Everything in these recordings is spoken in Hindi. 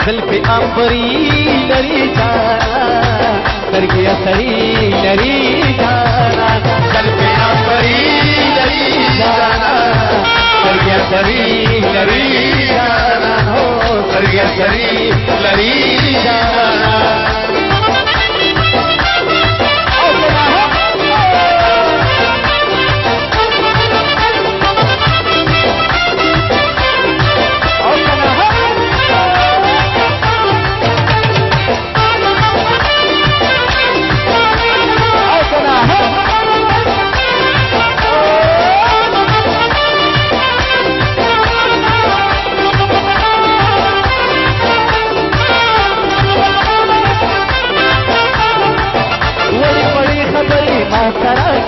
जुल्फे अंबरी लरी जाना करके सरी लरी जाना जुल्फे अंबरी लरी जाना करके सरी लरी जाना हो करके सरी लरी जाना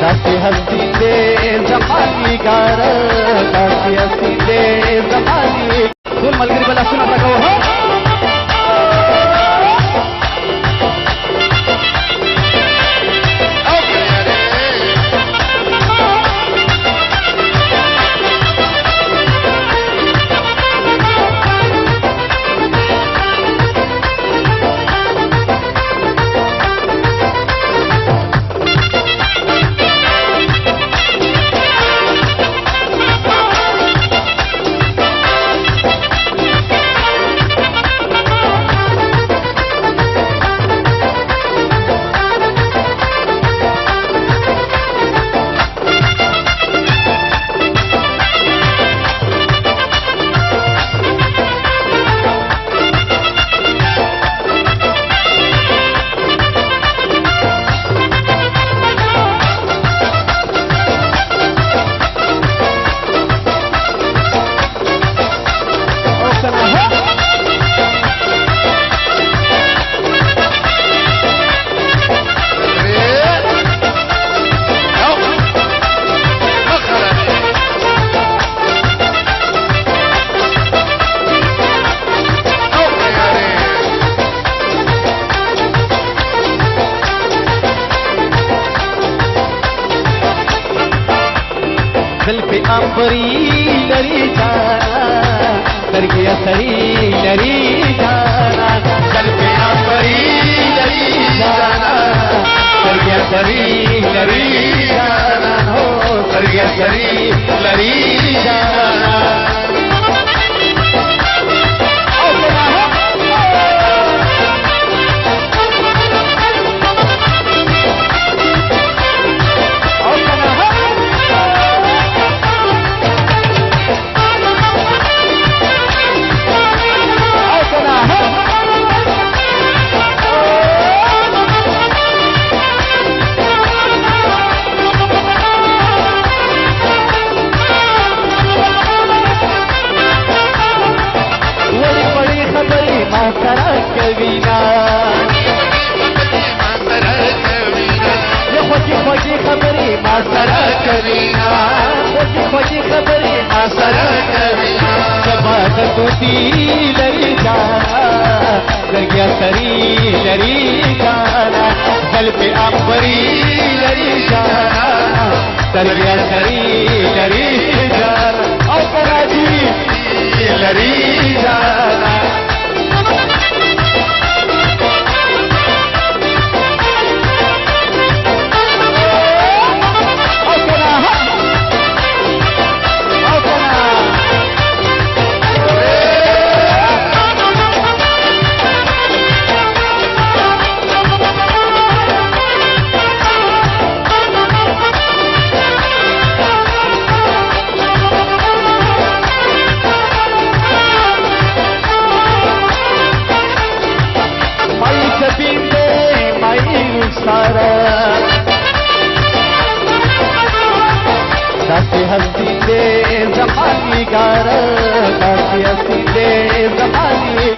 दासी हस्ती दे जमानी गार दासी हस्ती दे जमानी सुन मलगिरी बला सुन आपला गाव हो दिल पे अंबरी लरी जाना दरगिया सरी लरी जाना दिल पे अंबरी लरी जाना दरगिया सरी लरी जाना हो दरगिया सरी लरी जाना कवीना ये खोजी खोजी खबरी मासरा कवीना खोजी खोजी खबरी मासरा कवीना सबाद तूती लरी जाना दरगिया सरी लरी जाना दिल पे अंबरी लरी जाना दरगिया सरी लरी जाना और कराची लरी जाना दासी हस्ती दे जमानी गार दासी हस्ती दे जमानी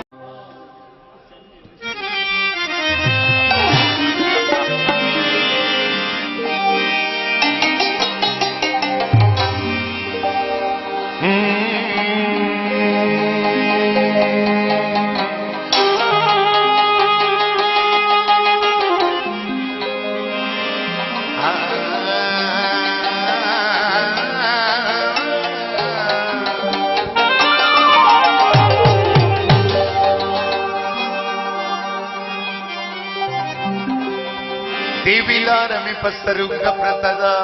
टीवीला मी पसरुंग प्रतदा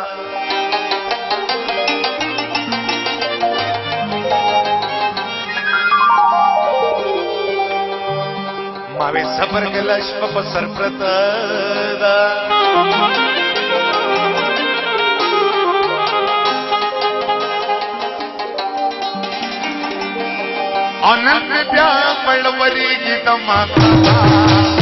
मावे सबर गलश्म पसर प्रतदा अनंत प्या पळवरी गीत माता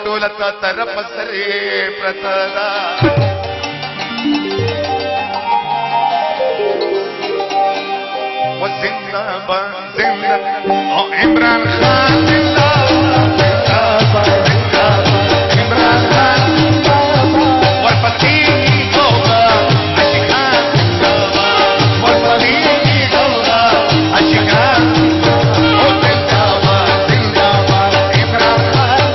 टोलता तरफ सरे प्रतदा वो जिंदाबाद जिंदाबाद ओ इमरान खान जिंदाबाद जिंदाबाद जिंदाबाद इमरान खान जिंदाबाद और पति की होगा अशिकान जिंदाबाद और पति की होगा अशिकान ओ जिंदाबाद जिंदाबाद इमरान खान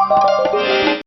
Thank you.